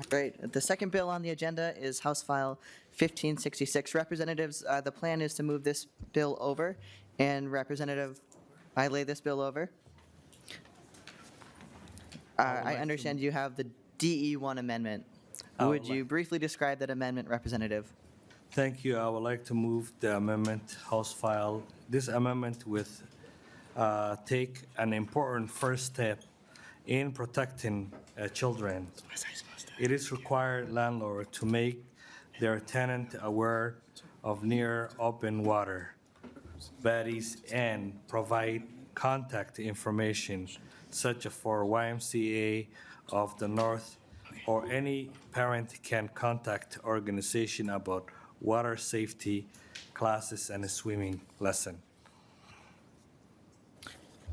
Great. The second bill on the agenda is House File 1566. Representatives, the plan is to move this bill over, and Representative, I lay this bill over. I understand you have the DE1 amendment. Would you briefly describe that amendment, Representative? Thank you. I would like to move the amendment, House File. This amendment would take an important first step in protecting children. It is required landlord to make their tenant aware of near open water bodies and provide contact information such as for YMCA of the North, or any parent can contact organization about water safety classes and a swimming lesson.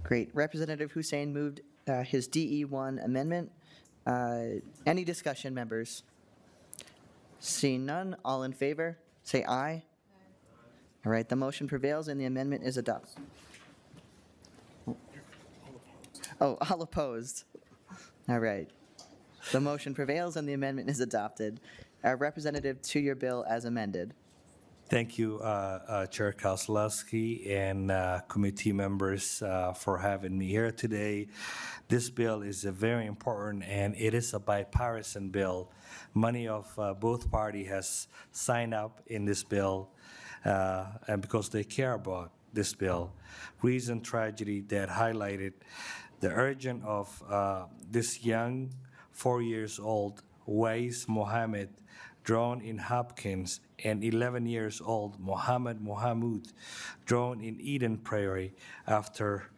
Great. Representative Hussein moved his DE1 amendment. Any discussion, members? Seeing none, all in favor, say aye. All right, the motion prevails and the amendment is adopted. Oh, all opposed. All right. The motion prevails and the amendment is adopted. Representative, to your bill as amended. Thank you, Chair Kozlowski and committee members for having me here today. This bill is very important, and it is a bipartisan bill. Many of both parties has signed up in this bill, and because they care about this bill. Recent tragedy that highlighted the urgent of this young 4 years old Wais Mohammed drowned in Hopkins, and 11 years old Mohammed Mohamud drowned in Eden Prairie after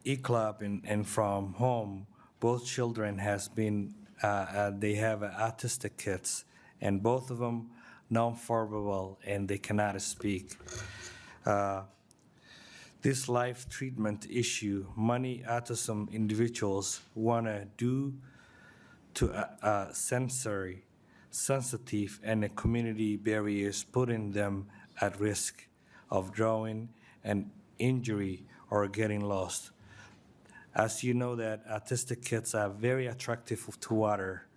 E-Club and from home. Both children has been, they have autistic kids, and both of them non-verbal and they cannot speak. This life treatment issue, many autism individuals want to do to sensory sensitive and the community barriers, putting them at risk of drowning and injury or getting lost. As you know that autistic kids are very attractive to water,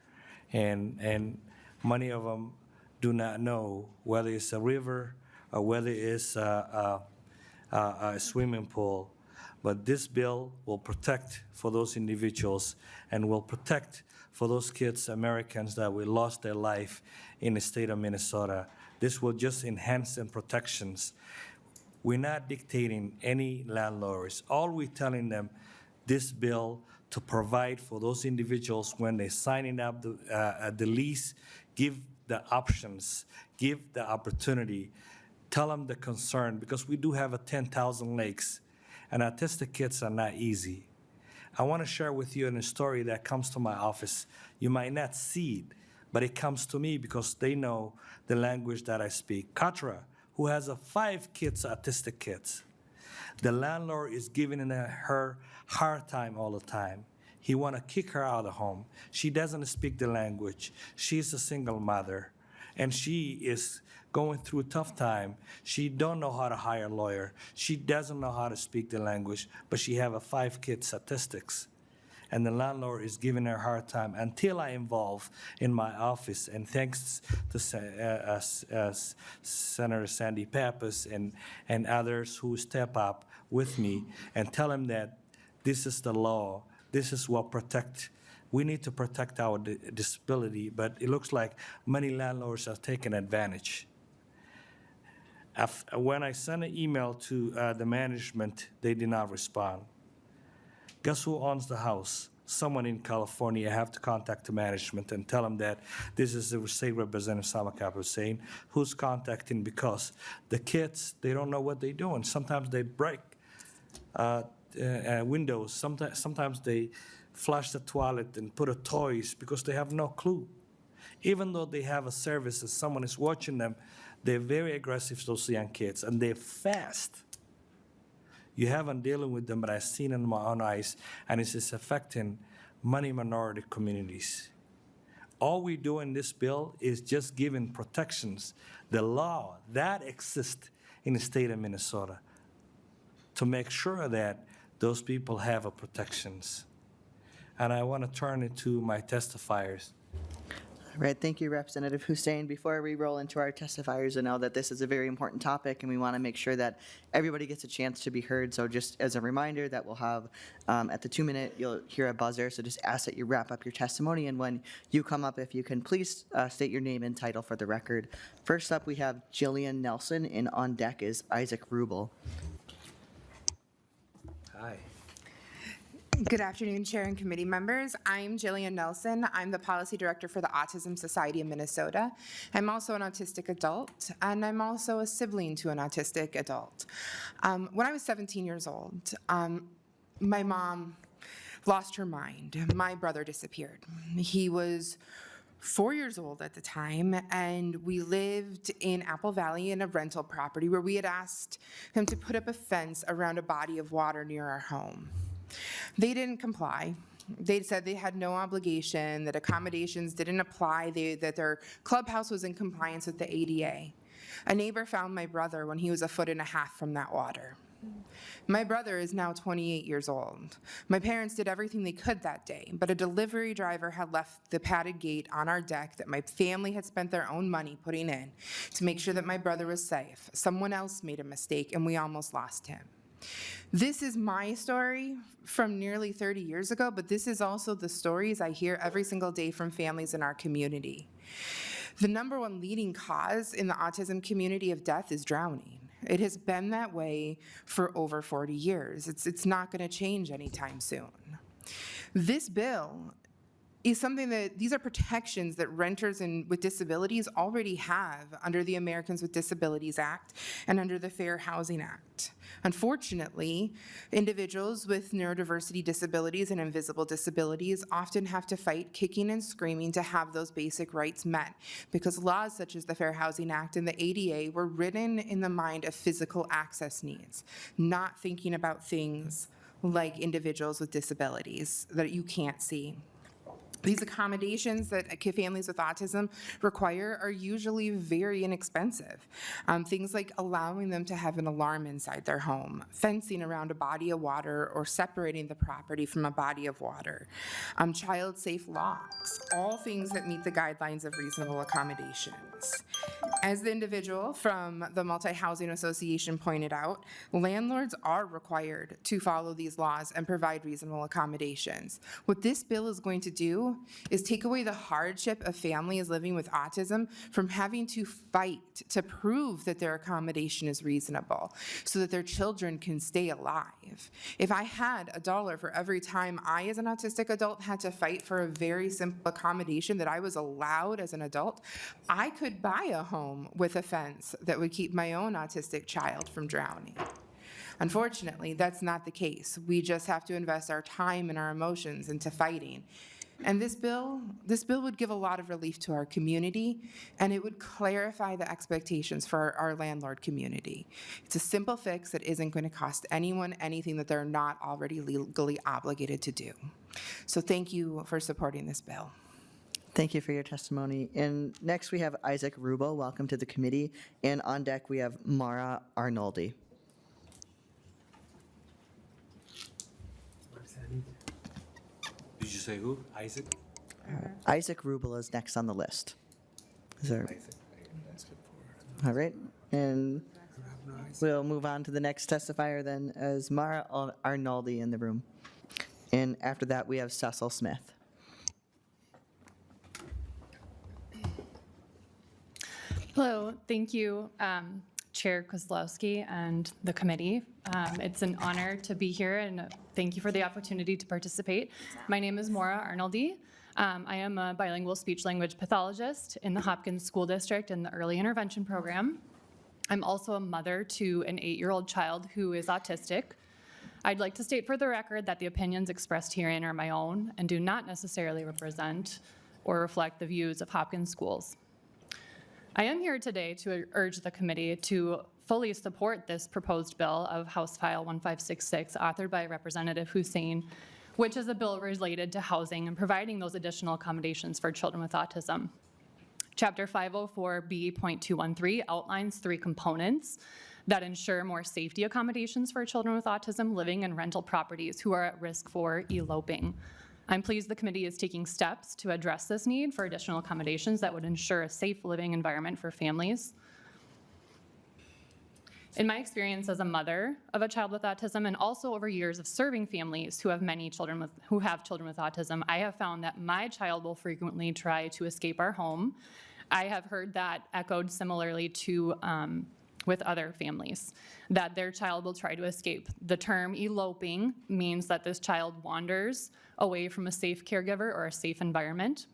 and many of them do not know whether it's a river or whether it's a swimming pool. But this bill will protect for those individuals and will protect for those kids, Americans, that we lost their life in the state of Minnesota. This will just enhance the protections. We're not dictating any landlords. All we're telling them, this bill to provide for those individuals when they're signing up the lease, give the options, give the opportunity, tell them the concern, because we do have 10,000 lakes, and autistic kids are not easy. I want to share with you a story that comes to my office. You might not see it, but it comes to me because they know the language that I speak. Katra, who has 5 kids, autistic kids. The landlord is giving her hard time all the time. He want to kick her out of the home. She doesn't speak the language. She's a single mother, and she is going through a tough time. She don't know how to hire a lawyer. She doesn't know how to speak the language, but she have 5 kids statistics. And the landlord is giving her a hard time until I involve in my office. And thanks to Senator Sandy Pappas and others who step up with me and tell him that this is the law. This is what protect. We need to protect our disability, but it looks like many landlords are taking advantage. When I sent an email to the management, they did not respond. Guess who owns the house? Someone in California. I have to contact the management and tell them that this is the State Representative Samakap Hussein, who's contacting because the kids, they don't know what they're doing. Sometimes they break windows. Sometimes they flush the toilet and put toys because they have no clue. Even though they have a service and someone is watching them, they're very aggressive, those young kids, and they're fast. You haven't dealing with them, but I've seen it in my own eyes, and it's just affecting many minority communities. All we do in this bill is just giving protections, the law that exists in the state of Minnesota, to make sure that those people have protections. and I want to turn it to my testifiers. All right, thank you, Representative Hussein. Before we roll into our testifiers, I know that this is a very important topic, and we want to make sure that everybody gets a chance to be heard. So just as a reminder that we'll have, at the 2-minute, you'll hear a buzzer, so just ask that you wrap up your testimony, and when you come up, if you can please state your name and title for the record. First up, we have Jillian Nelson, and on deck is Isaac Rubel. Hi. Good afternoon, Chair and committee members. I'm Jillian Nelson. I'm the Policy Director for the Autism Society of Minnesota. I'm also an autistic adult, and I'm also a sibling to an autistic adult. When I was 17 years old, my mom lost her mind. My brother disappeared. He was 4 years old at the time, and we lived in Apple Valley in a rental property where we had asked him to put up a fence around a body of water near our home. They didn't comply. They said they had no obligation, that accommodations didn't apply, that their clubhouse was in compliance with the ADA. A neighbor found my brother when he was 1.5 feet from that water. My brother is now 28 years old. My parents did everything they could that day, but a delivery driver had left the padded gate on our deck that my family had spent their own money putting in to make sure that my brother was safe. Someone else made a mistake, and we almost lost him. This is my story from nearly 30 years ago, but this is also the stories I hear every single day from families in our community. The #1 leading cause in the autism community of death is drowning. It has been that way for over 40 years. It's not going to change anytime soon. This bill is something that, these are protections that renters with disabilities already have under the Americans with Disabilities Act and under the Fair Housing Act. Unfortunately, individuals with neurodiversity disabilities and invisible disabilities often have to fight kicking and screaming to have those basic rights met, because laws such as the Fair Housing Act and the ADA were written in the mind of physical access needs, not thinking about things like individuals with disabilities that you can't see. These accommodations that families with autism require are usually very inexpensive. Things like allowing them to have an alarm inside their home, fencing around a body of water or separating the property from a body of water, child-safe locks, all things that meet the guidelines of reasonable accommodations. As the individual from the Multi-Housing Association pointed out, landlords are required to follow these laws and provide reasonable accommodations. What this bill is going to do is take away the hardship of families living with autism from having to fight to prove that their accommodation is reasonable so that their children can stay alive. If I had $1 for every time I, as an autistic adult, had to fight for a very simple accommodation that I was allowed as an adult, I could buy a home with a fence that would keep my own autistic child from drowning. Unfortunately, that's not the case. We just have to invest our time and our emotions into fighting. And this bill would give a lot of relief to our community, and it would clarify the expectations for our landlord community. It's a simple fix that isn't going to cost anyone anything that they're not already legally obligated to do. So thank you for supporting this bill. Thank you for your testimony. And next we have Isaac Rubel. Welcome to the committee. And on deck we have Mara Arnoldi. Did you say who? Isaac? Isaac Rubel is next on the list. Is there? All right. And we'll move on to the next testifier then, as Mara Arnoldi in the room. And after that, we have Cecil Smith. Hello, thank you, Chair Kozlowski and the committee. It's an honor to be here, and thank you for the opportunity to participate. My name is Maura Arnoldi. I am a bilingual speech-language pathologist in the Hopkins School District in the Early Intervention Program. I'm also a mother to an 8-year-old child who is autistic. I'd like to state for the record that the opinions expressed herein are my own and do not necessarily represent or reflect the views of Hopkins schools. I am here today to urge the committee to fully support this proposed bill of House File 1566, authored by Representative Hussein, which is a bill related to housing and providing those additional accommodations for children with autism. Chapter 504B.213 outlines 3 components that ensure more safety accommodations for children with autism living in rental properties who are at risk for eloping. I'm pleased the committee is taking steps to address this need for additional accommodations that would ensure a safe living environment for families. In my experience as a mother of a child with autism, and also over years of serving families who have children with autism, I have found that my child will frequently try to escape our home. I have heard that echoed similarly to with other families, that their child will try to escape. The term eloping means that this child wanders away from a safe caregiver or a safe environment.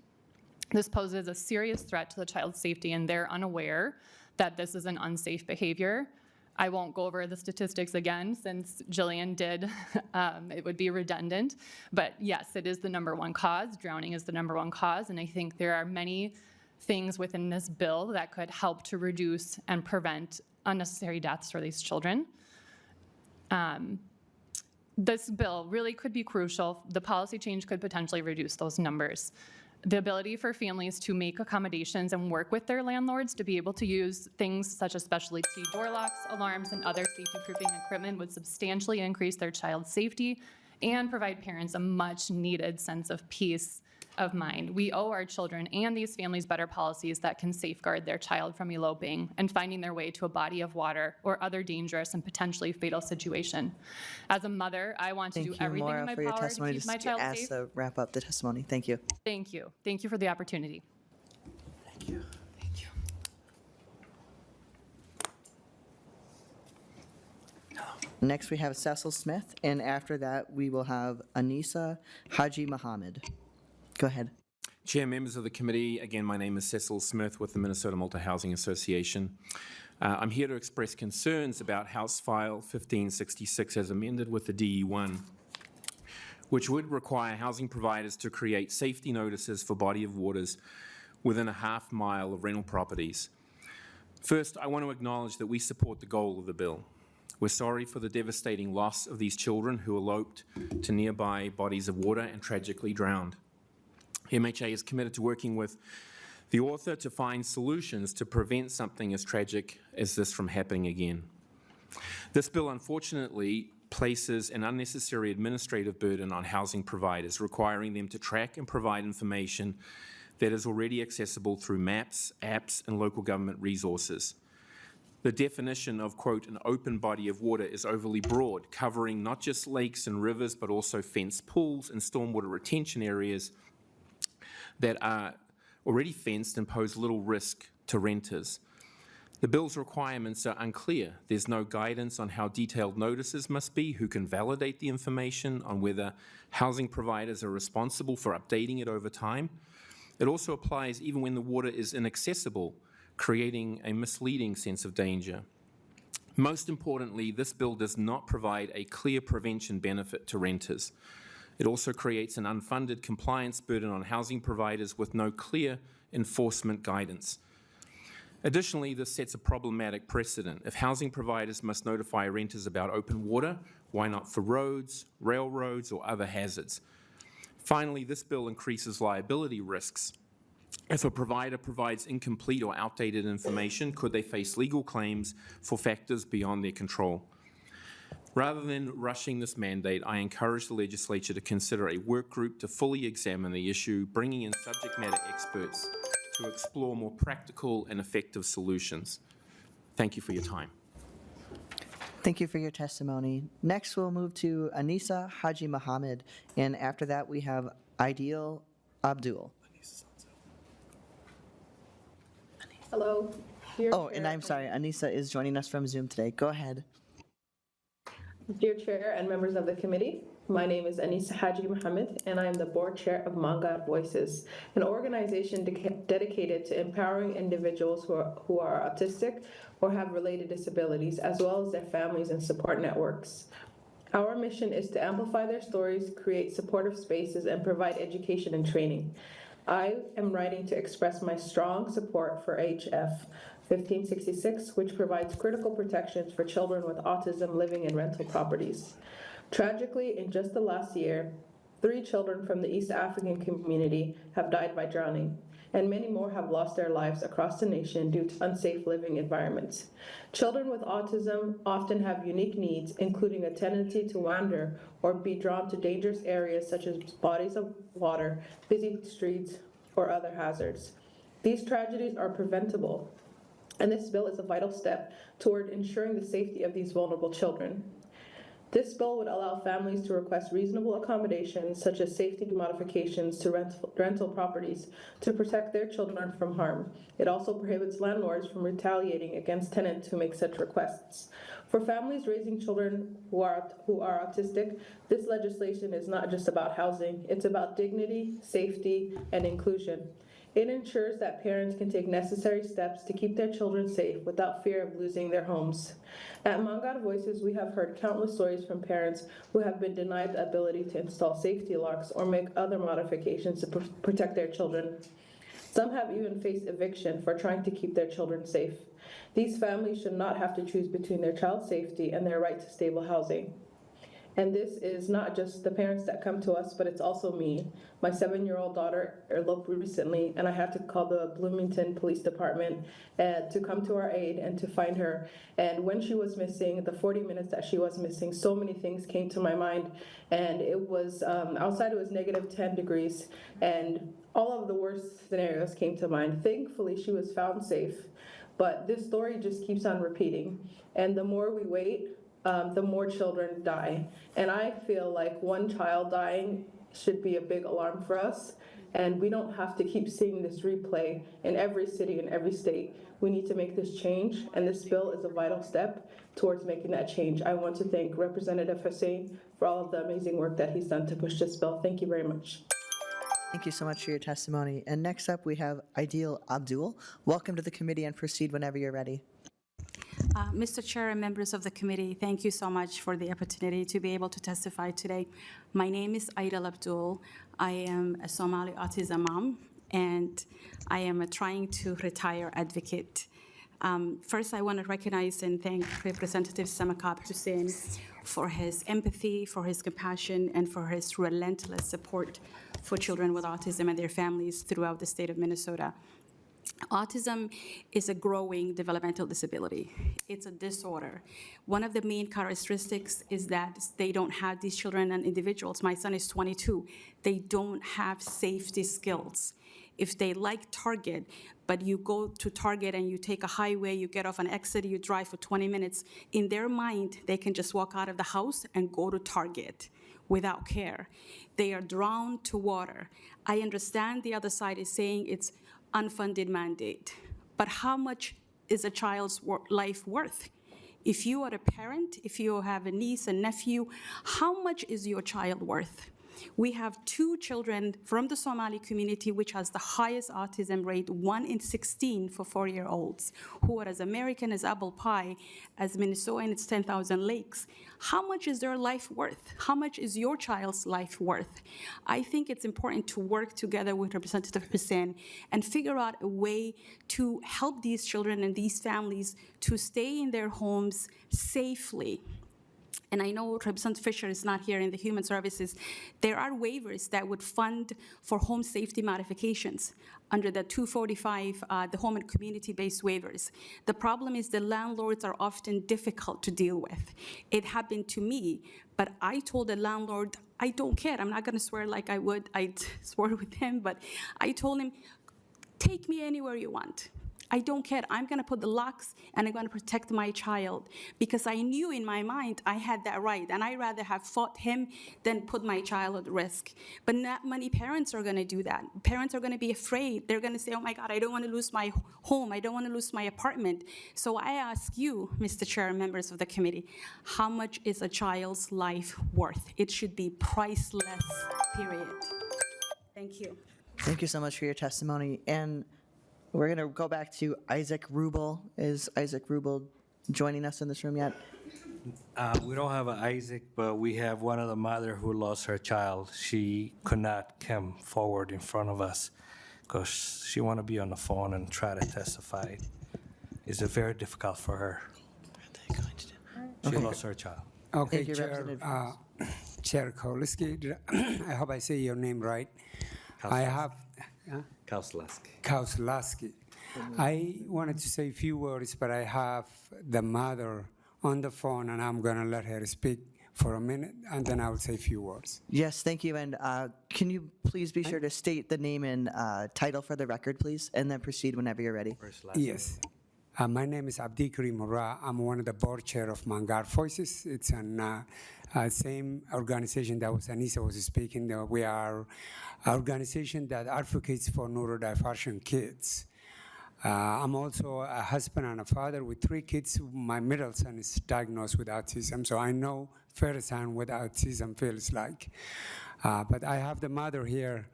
This poses a serious threat to the child's safety, and they're unaware that this is an unsafe behavior. I won't go over the statistics again since Jillian did. It would be redundant. But yes, it is the #1 cause. Drowning is the #1 cause, and I think there are many things within this bill that could help to reduce and prevent unnecessary deaths for these children. This bill really could be crucial. The policy change could potentially reduce those numbers. The ability for families to make accommodations and work with their landlords to be able to use things such as specially key door locks, alarms, and other safety-proofing equipment would substantially increase their child's safety and provide parents a much-needed sense of peace of mind. We owe our children and these families better policies that can safeguard their child from eloping and finding their way to a body of water or other dangerous and potentially fatal situation. As a mother, I want to do everything in my power to keep my child safe. Just to wrap up the testimony. Thank you. Thank you. Thank you for the opportunity. Thank you. Thank you. Next, we have Cecil Smith, and after that, we will have Anissa Haji Mohammed. Go ahead. Chair, members of the committee, again, my name is Cecil Smith with the Minnesota Multi-Housing Association. I'm here to express concerns about House File 1566 as amended with the DE1, which would require housing providers to create safety notices for body of waters within a half mile of rental properties. First, I want to acknowledge that we support the goal of the bill. We're sorry for the devastating loss of these children who eloped to nearby bodies of water and tragically drowned. MHA is committed to working with the author to find solutions to prevent something as tragic as this from happening again. This bill, unfortunately, places an unnecessary administrative burden on housing providers, requiring them to track and provide information that is already accessible through maps, apps, and local government resources. The definition of, quote, an open body of water is overly broad, covering not just lakes and rivers, but also fenced pools and stormwater retention areas that are already fenced and pose little risk to renters. The bill's requirements are unclear. There's no guidance on how detailed notices must be, who can validate the information, on whether housing providers are responsible for updating it over time. It also applies even when the water is inaccessible, creating a misleading sense of danger. Most importantly, this bill does not provide a clear prevention benefit to renters. It also creates an unfunded compliance burden on housing providers with no clear enforcement guidance. Additionally, this sets a problematic precedent. If housing providers must notify renters about open water, why not for roads, railroads, or other hazards? Finally, this bill increases liability risks. If a provider provides incomplete or outdated information, could they face legal claims for factors beyond their control? Rather than rushing this mandate, I encourage the legislature to consider a work group to fully examine the issue, bringing in subject matter experts to explore more practical and effective solutions. Thank you for your time. Thank you for your testimony. Next, we'll move to Anissa Haji Mohammed, and after that, we have Ideal Abdul. Hello. Dear Oh, Chair, and I'm sorry, Anissa is joining us from Zoom today. Go ahead. Dear Chair and members of the committee, my name is Anissa Haji Mohammed, and I am the board chair of Manga Voices, an organization dedicated to empowering individuals who are autistic or have related disabilities, as well as their families and support networks. Our mission is to amplify their stories, create supportive spaces, and provide education and training. I am writing to express my strong support for HF1566, which provides critical protections for children with autism living in rental properties. Tragically, in just the last year, 3 children from the East African community have died by drowning, and many more have lost their lives across the nation due to unsafe living environments. Children with autism often have unique needs, including a tendency to wander or be drawn to dangerous areas such as bodies of water, busy streets, or other hazards. These tragedies are preventable, and this bill is a vital step toward ensuring the safety of these vulnerable children. This bill would allow families to request reasonable accommodations, such as safety modifications to rental properties, to protect their children from harm. It also prohibits landlords from retaliating against tenants who make such requests. For families raising children who are autistic, this legislation is not just about housing, it's about dignity, safety, and inclusion. It ensures that parents can take necessary steps to keep their children safe without fear of losing their homes. At Mangar Voices, we have heard countless stories from parents who have been denied the ability to install safety locks or make other modifications to protect their children. Some have even faced eviction for trying to keep their children safe. These families should not have to choose between their child's safety and their right to stable housing. And this is not just the parents that come to us, but it's also me. My 7-year-old daughter eloped recently, and I had to call the Bloomington Police Department to come to our aid and to find her. And when she was missing, the 40 minutes that she was missing, so many things came to my mind. And it was, outside it was -10 degrees, and all of the worst scenarios came to mind. Thankfully, she was found safe, but this story just keeps on repeating. And the more we wait, the more children die. And I feel like one child dying should be a big alarm for us. And we don't have to keep seeing this replay in every city and every state. We need to make this change, and this bill is a vital step towards making that change. I want to thank Representative Hussein for all of the amazing work that he's done to push this bill. Thank you very much. Thank you so much for your testimony. And next up, we have Aidil Abdul. Welcome to the committee, and proceed whenever you're ready. Mr. Chair and members of the committee, thank you so much for the opportunity to be able to testify today. My name is Aidil Abdul. I am a Somali autism mom, and I am a trying to retire advocate. First, I want to recognize and thank Representative Samakab Hussein for his empathy, for his compassion, and for his relentless support for children with autism and their families throughout the state of Minnesota. Autism is a growing developmental disability. It's a disorder. One of the main characteristics is that they don't have, these children and individuals, my son is 22, they don't have safety skills. If they like Target, but you go to Target and you take a highway, you get off an exit, you drive for 20 minutes, in their mind, they can just walk out of the house and go to Target without care. They are drawn to water. I understand the other side is saying it's unfunded mandate, but how much is a child's life worth? If you are a parent, if you have a niece and nephew, how much is your child worth? We have 2 children from the Somali community, which has the highest autism rate, 1 in 16 for 4-year-olds, who are as American as apple pie, as Minnesota and its 10,000 lakes. How much is their life worth? How much is your child's life worth? I think it's important to work together with Representative Hussein and figure out a way to help these children and these families to stay in their homes safely. And I know Representative Fisher is not here in the Human Services. There are waivers that would fund for home safety modifications under the 245, the home and community-based waivers. The problem is the landlords are often difficult to deal with. It happened to me, but I told the landlord, I don't care. I'm not gonna swear like I'd swear with him, but I told him, take me anywhere you want. I don't care. I'm going to put the locks and I'm going to protect my child, because I knew in my mind I had that right, and I'd rather have fought him than put my child at risk. But not many parents are going to do that. Parents are going to be afraid. They're going to say, oh my God, I don't want to lose my home. I don't want to lose my apartment. So I ask you, Mr. Chair and members of the committee, how much is a child's life worth? It should be priceless, period. Thank you. Thank you so much for your testimony. And we're going to go back to Isaac Rubel. Is Isaac Rubel joining us in this room yet? We don't have an Isaac, but we have one of the mother who lost her child. She could not come forward in front of us because she want to be on the phone and try to testify. It's very difficult for her. She lost her child. Okay, Thank you, Chair. Representative. Chair Kowalski, I hope I say your name right. I have Kauslaski. I wanted to say a few words, but I have the mother on the phone, and I'm going to let her speak for a minute, and then I will say a few words. Yes, thank you. And can you please be sure to state the name and title for the record, please, and then proceed whenever you're ready. Yes. My name is Abdi Karim Murra. I'm one of the board chair of Mangar Voices. It's an same organization that was Anissa was speaking. We are an organization that advocates for neurodivergent kids. I'm also a husband and a father with 3 kids. My middle son is diagnosed with autism, so I know firsthand what autism feels like. But I have the mother here.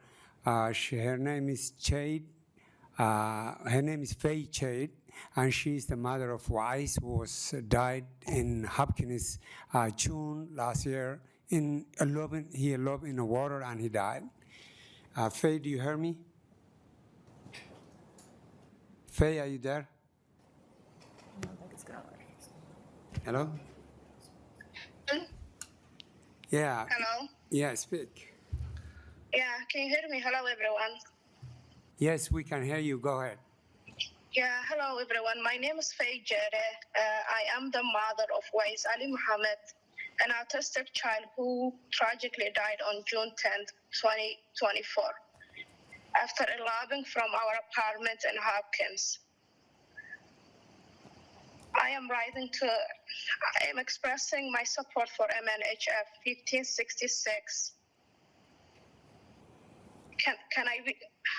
Her name is Jade. Her name is Faye Jade, and she's the mother of Wise, who died in Hopkins June last year. He eloped in the water and he died. Faye, do you hear me? Faye, are you there? Hello? Yeah. Hello? Yeah, speak. Yeah, can you hear me? Hello, everyone. Yes, we can hear you. Go ahead. Yeah, hello, everyone. My name is Faye Jere. I am the mother of Wais Ali Muhammad, an autistic child who tragically died on June 10th, 2024, after eloping from our apartment in Hopkins. I am expressing my support for MNHF 1566.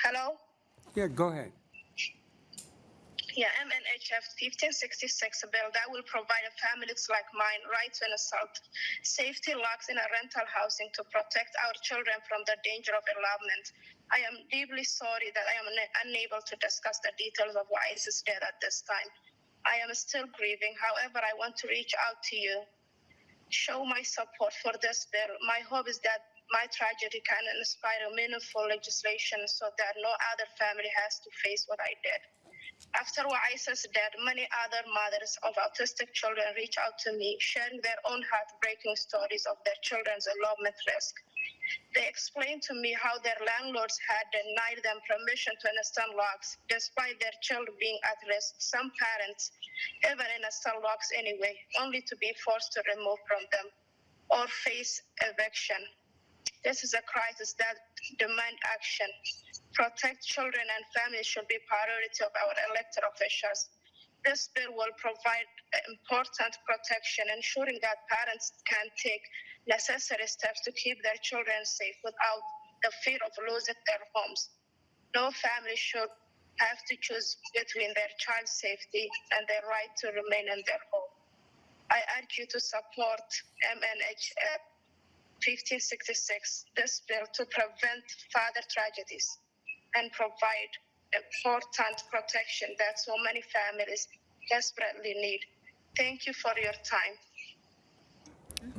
Hello? Yeah, go ahead. Yeah, MNHF 1566 bill that will provide families like mine right to install safety locks in a rental housing to protect our children from the danger of elopement. I am deeply sorry that I am unable to discuss the details of why ISIS dead at this time. I am still grieving. However, I want to reach out to you, show my support for this bill. My hope is that my tragedy can inspire meaningful legislation so that no other family has to face what I did. After Waisa's death, many other mothers of autistic children reach out to me, sharing their own heartbreaking stories of their children's elopement risk. They explained to me how their landlords had denied them permission to install locks, despite their child being at risk. Some parents even install locks anyway, only to be forced to remove from them or face eviction. This is a crisis that demands action. Protect children and families should be priority of our elected officials. This bill will provide important protection, ensuring that parents can take necessary steps to keep their children safe without the fear of losing their homes. No family should have to choose between their child's safety and their right to remain in their home. I urge you to support MNHF 1566, this bill, to prevent further tragedies and provide important protection that so many families desperately need. Thank you for your time.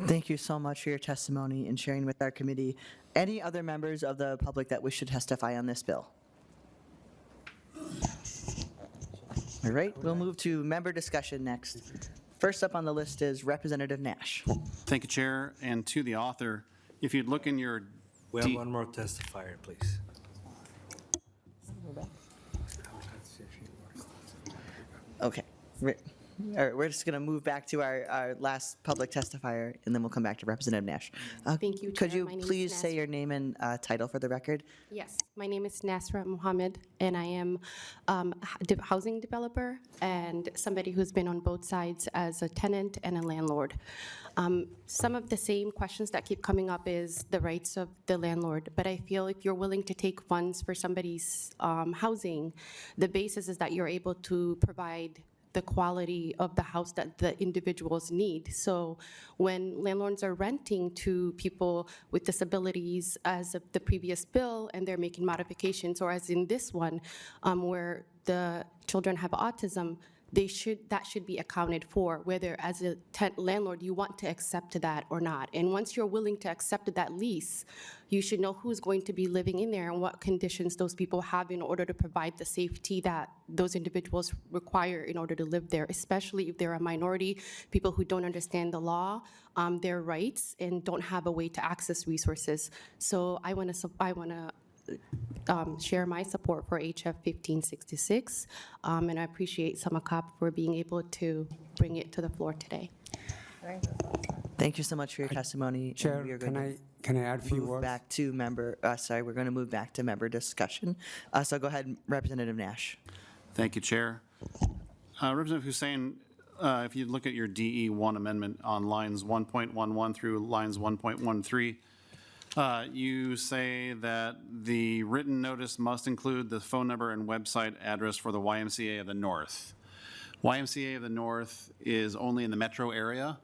Thank you so much for your testimony and sharing with our committee. Any other members of the public that wish to testify on this bill? All right, we'll move to member discussion next. First up on the list is Representative Nash. Thank you, Chair, and to the author. If you'd look in your... We have one more testifier, please. Okay. All right, we're just going to move back to our last public testifier, and then we'll come back to Representative Nash. Thank you, Could Chair. you My name is please say Nasra. your name and title for the record? Yes, my name is Nasra Muhammad, and I am a housing developer and somebody who's been on both sides as a tenant and a landlord. Some of the same questions that keep coming up is the rights of the landlord, but I feel if you're willing to take funds for somebody's housing, the basis is that you're able to provide the quality of the house that the individuals need. So when landlords are renting to people with disabilities, as of the previous bill, and they're making modifications, or as in this one, where the children have autism, that should be accounted for, whether as a landlord you want to accept that or not. And once you're willing to accept that lease, you should know who's going to be living in there and what conditions those people have in order to provide the safety that those individuals require in order to live there, especially if they're a minority, people who don't understand the law, their rights, and don't have a way to access resources. So I want to share my support for HF 1566, and I appreciate Samakap for being able to bring it to the floor today. Thank you so much for your testimony. and Chair, we are going to can I add a few move words? back to member, we're going to move back to member discussion. So go ahead, Representative Nash. Thank you, Chair. Representative Hussein, if you look at your DE1 amendment on lines 1.11 through lines 1.13, you say that the written notice must include the phone number and website address for the YMCA of the North. YMCA of the North is only in the metro area,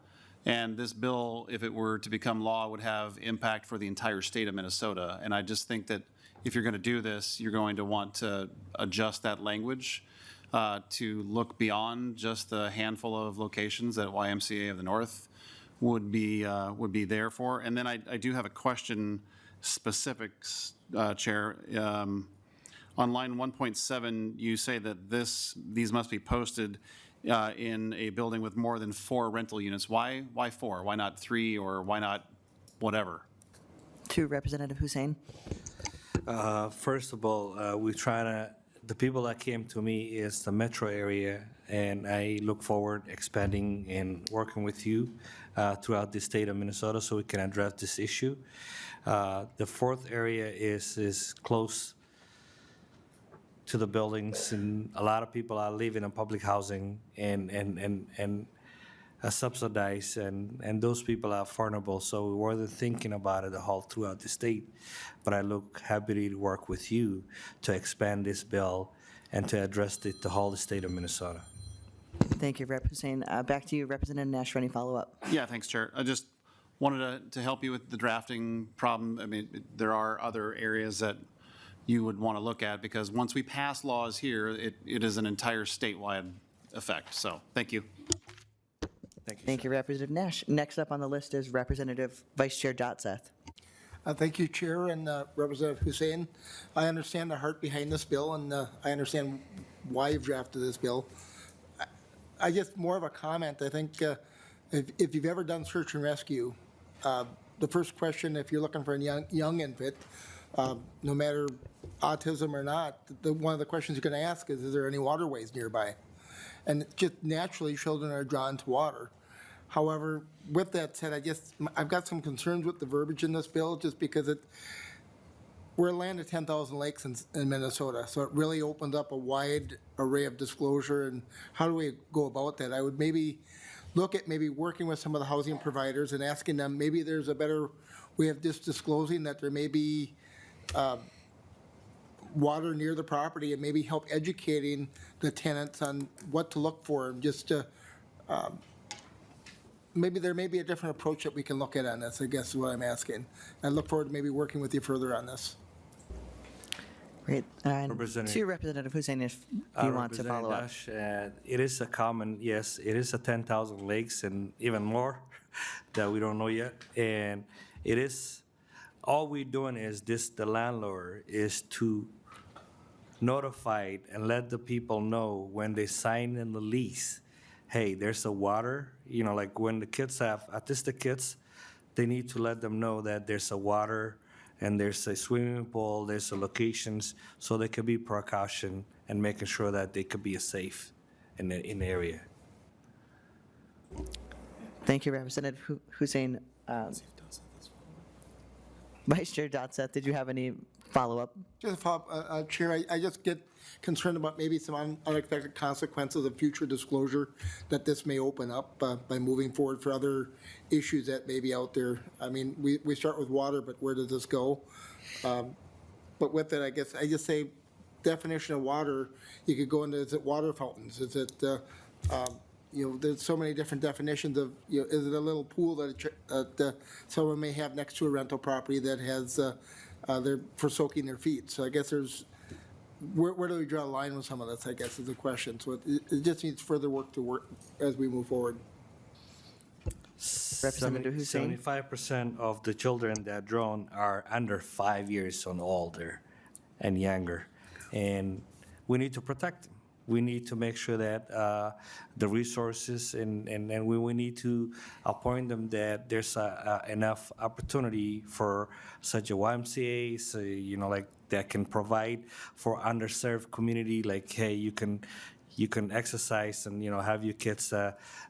and this bill, if it were to become law, would have impact for the entire state of Minnesota. And I just think that if you're going to do this, you're going to want to adjust that language to look beyond just the handful of locations that YMCA of the North would be there for. And then I do have a question specifics, Chair. On line 1.7, you say that these must be posted in a building with more than 4 rental units. Why 4? Why not 3, or why not whatever? To Representative Hussein. First of all, the people that came to me is the metro area, and I look forward expanding and working with you throughout the state of Minnesota so we can address this issue. The fourth area is close to the buildings, and a lot of people are living in public housing and subsidized, and those people are vulnerable. So we were thinking about it all throughout the state, but I look happy to work with you to expand this bill and to address the whole state of Minnesota. Thank you, Rep. Hussein. Back to you, Representative Nash, for any follow-up. Yeah, thanks, Chair. I just wanted to help you with the drafting problem. I mean, there are other areas that you would want to look at, because once we pass laws here, it is an entire statewide effect. So, thank you. Thank you, Representative Nash. Next up on the list is Representative Vice Chair Jotseth. Thank you, Chair, and Representative Hussein. I understand the heart behind this bill, and I understand why you've drafted this bill. I just more of a comment. I think if you've ever done search and rescue, the first question, if you're looking for a young infant, no matter autism or not, one of the questions you're going to ask is there any waterways nearby? And just naturally, children are drawn to water. However, with that said, I've got some concerns with the verbiage in this bill, just because we're a land of 10,000 lakes in Minnesota, so it really opens up a wide array of disclosure. And how do we go about that? I would maybe look at working with some of the housing providers and asking them, maybe there's a better way of just disclosing that there may be water near the property, and maybe help educating the tenants on what to look for, and just to maybe there may be a different approach that we can look at on this, I guess is what I'm asking. I look forward to maybe working with you further on this. Great. And Representative- to Representative Hussein, if you want to follow up. Representative Dash, it is a common, yes, it is a 10,000 lakes and even more that we don't know yet. And it is, all we're doing is the landlord is to notify and let the people know when they sign in the lease, hey, there's a water, like when the kids have autistic kids, they need to let them know that there's a water and there's a swimming pool, there's a locations, so there could be precaution and making sure that they could be safe in the area. Thank you, Representative Hussein. Vice Chair Jotseth, did you have any follow-up? Just a follow-up, Chair, I just get concerned about maybe some unexpected consequences of future disclosure that this may open up by moving forward for other issues that may be out there. I mean, we start with water, but where does this go? But with it, I guess I just say definition of water, you could go into, is it water fountains? Is it, there's so many different definitions of, is it a little pool that someone may have next to a rental property that has, they're for soaking their feet? So I guess there's where do we draw a line with some of this, I guess, is the question. So it just needs further work as we move forward. Representative Hussein. 75% of the children that are drawn are under 5 years and older and younger. And we need to protect them. We need to make sure that the resources and we need to appoint them that there's enough opportunity for such a YMCA, so, like that can provide for underserved community, like, hey, you can exercise and, have your kids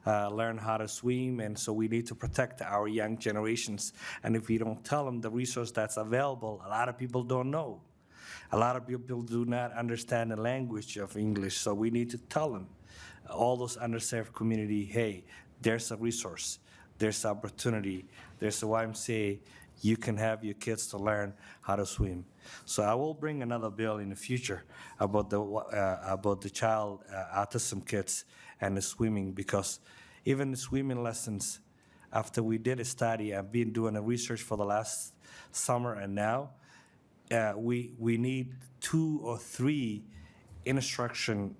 learn how to swim. And so we need to protect our young generations. And if we don't tell them the resource that's available, a lot of people don't know. A lot of people do not understand the language of English, so we need to tell them, all those underserved community, hey, there's a resource, there's opportunity, there's a YMCA, you can have your kids to learn how to swim. So I will bring another bill in the future about the child autism kids and the swimming, because even the swimming lessons, after we did a study, I've been doing a research for the last summer and now, we need 2 or 3 instruction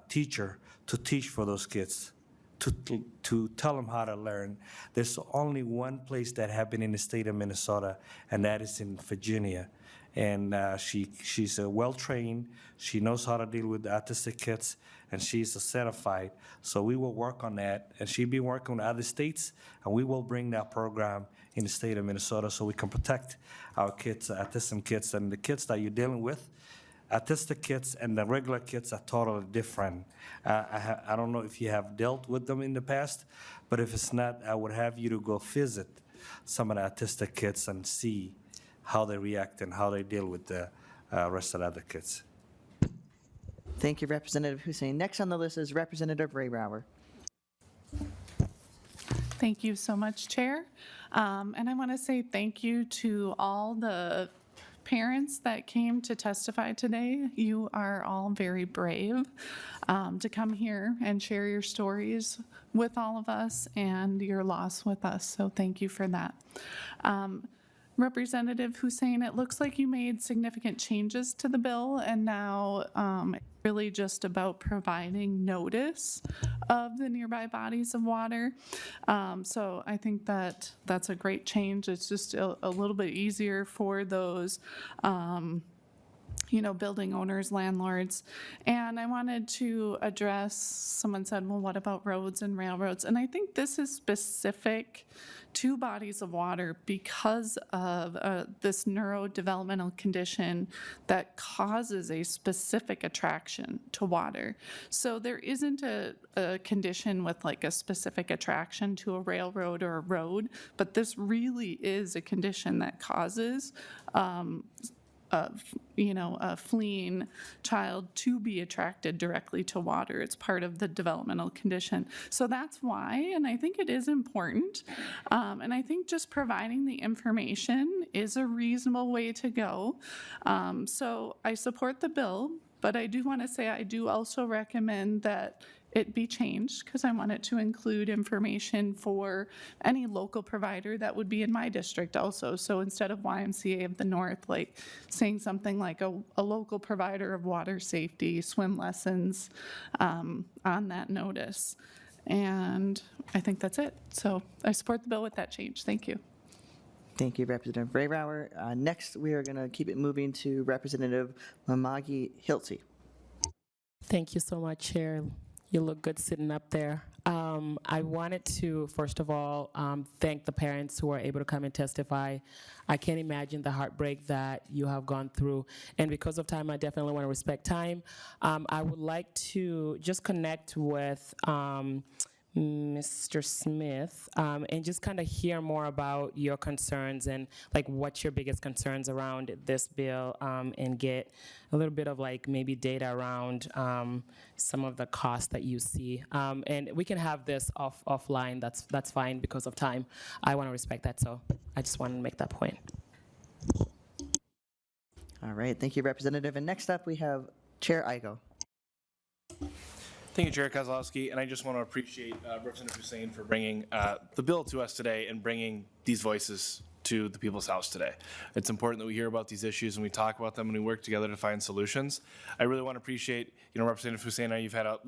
teacher to teach for those kids, to tell them how to learn. There's only one place that happened in the state of Minnesota, and that is in Virginia. And she's well-trained, she knows how to deal with the autistic kids, and she's certified. So we will work on that, and she's been working with other states, and we will bring that program in the state of Minnesota so we can protect our kids, autism kids, and the kids that you're dealing with. Autistic kids and the regular kids are totally different. I don't know if you have dealt with them in the past, but if it's not, I would have you to go visit some of the autistic kids and see how they react and how they deal with the rest of the other kids. Thank you, Representative Hussein. Next on the list is Representative Raybrower. Thank you so much, Chair. And I want to say thank you to all the parents that came to testify today. You are all very brave to come here and share your stories with all of us and your loss with us. So thank you for that. Representative Hussein, it looks like you made significant changes to the bill, and now it's really just about providing notice of the nearby bodies of water. So I think that that's a great change. It's just a little bit easier for those building owners, landlords. And I wanted to address, someone said, well, what about roads and railroads? And I think this is specific to bodies of water because of this neurodevelopmental condition that causes a specific attraction to water. So there isn't a condition with like a specific attraction to a railroad or a road, but this really is a condition that causes a fleeing child to be attracted directly to water. It's part of the developmental condition. So that's why, and I think it is important. And I think just providing the information is a reasonable way to go. So I support the bill, but I do want to say I do also recommend that it be changed because I want it to include information for any local provider that would be in my district also. So instead of YMCA of the North, like saying something like a local provider of water safety, swim lessons on that notice. And I think that's it. So I support the bill with that change. Thank you. Thank you, Representative Raybrower. Next, we are going to keep it moving to Representative Mamagi Hiltzy. Thank you so much, Chair. You look good sitting up there. I wanted to, first of all, thank the parents who were able to come and testify. I can't imagine the heartbreak that you have gone through. And because of time, I definitely want to respect time. I would like to just connect with Mr. Smith and just kind of hear more about your concerns and like what's your biggest concerns around this bill and get a little bit of like maybe data around some of the costs that you see. And we can have this offline. That's fine because of time. I want to respect that, so I just want to make that point. All right, thank you, Representative. And next up, we have Chair Igo. Thank you, Chair Kozlowski, and I just want to appreciate Representative Hussein for bringing the bill to us today and bringing these voices to the people's house today. It's important that we hear about these issues and we talk about them and we work together to find solutions. I really want to appreciate, Representative Hussein, I've had a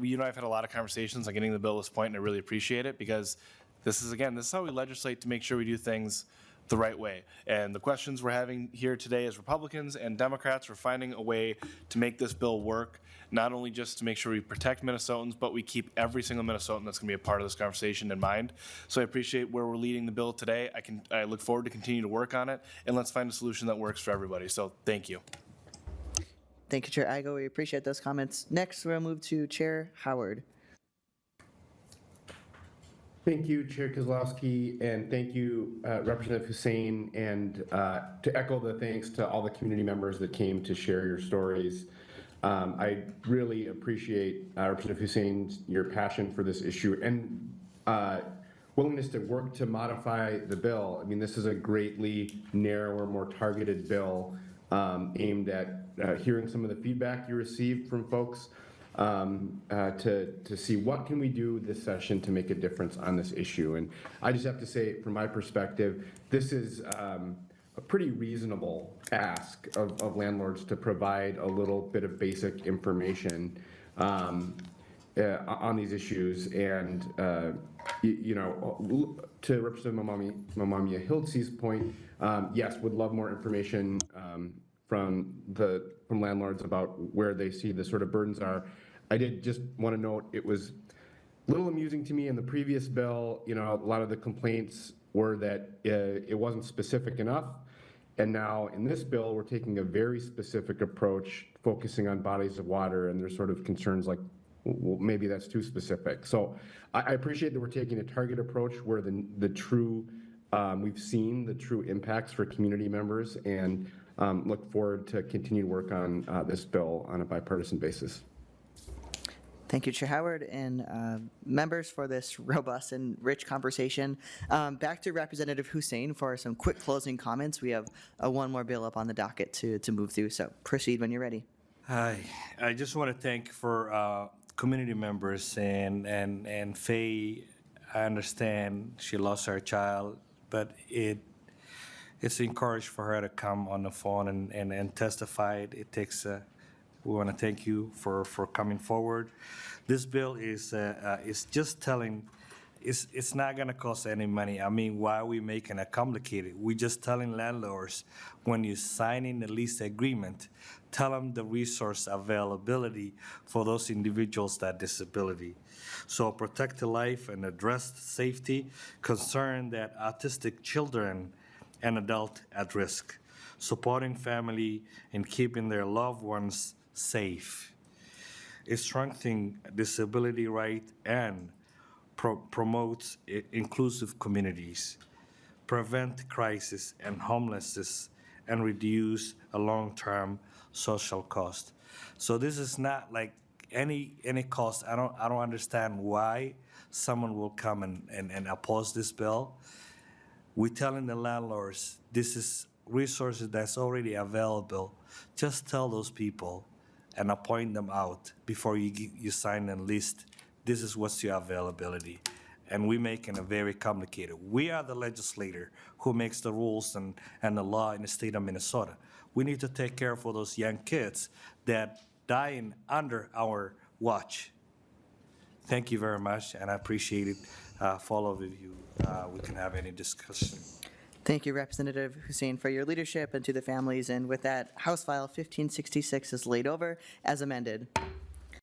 lot of conversations on getting the bill to this point, and I really appreciate it because this is how we legislate to make sure we do things the right way. And the questions we're having here today as Republicans and Democrats, we're finding a way to make this bill work, not only just to make sure we protect Minnesotans, but we keep every single Minnesotan that's going to be a part of this conversation in mind. So I appreciate where we're leading the bill today. I look forward to continue to work on it, and let's find a solution that works for everybody. So thank you. Thank you, Chair Igo. We appreciate those comments. Next, we'll move to Chair Howard. Thank you, Chair Kozlowski, and thank you, Representative Hussein, and to echo the thanks to all the community members that came to share your stories. I really appreciate, Representative Hussein, your passion for this issue and willingness to work to modify the bill. I mean, this is a greatly narrower, more targeted bill aimed at hearing some of the feedback you received from folks, to see what can we do this session to make a difference on this issue. And I just have to say, from my perspective, this is a pretty reasonable ask of landlords to provide a little bit of basic information on these issues. And to Representative Mamamia Hiltzy's point, yes, would love more information from landlords about where they see the sort of burdens are. I did just want to note it was a little amusing to me in the previous bill. A lot of the complaints were that it wasn't specific enough, and now in this bill we're taking a very specific approach, focusing on bodies of water, and there's sort of concerns like, well, maybe that's too specific. So I appreciate that we're taking a target approach where the true we've seen the true impacts for community members, and look forward to continued work on this bill on a bipartisan basis. Thank you, Chair Howard, and members for this robust and rich conversation. Back to Representative Hussein for some quick closing comments. We have one more bill up on the docket to move through, so proceed when you're ready. Hi, I just want to thank for community members and Faye. I understand she lost her child, but it's encouraged for her to come on the phone and testify. It takes. We want to thank you for coming forward. This bill is just telling. It's not going to cost any money. I mean, why are we making it complicated? We're just telling landlords when you're signing the lease agreement, tell them the resource availability for those individuals that disability. So protect the life and address safety, concern that autistic children and adult at risk, supporting family and keeping their loved ones safe. It's strengthening disability right and promotes inclusive communities, prevent crisis and homelessness, and reduce a long-term social cost. So this is not like any cost. I don't understand why someone will come and oppose this bill. We're telling the landlords this is resources that's already available. Just tell those people and appoint them out before you sign a list. This is what's your availability. And we're making it very complicated. We are the legislator who makes the rules and the law in the state of Minnesota. We need to take care of all those young kids that dying under our watch. Thank you very much, and I appreciate it. For all of you, we can have any discussion. Thank you, Representative Hussein, for your leadership, and to the families. And with that, House File 1566 is laid over as amended.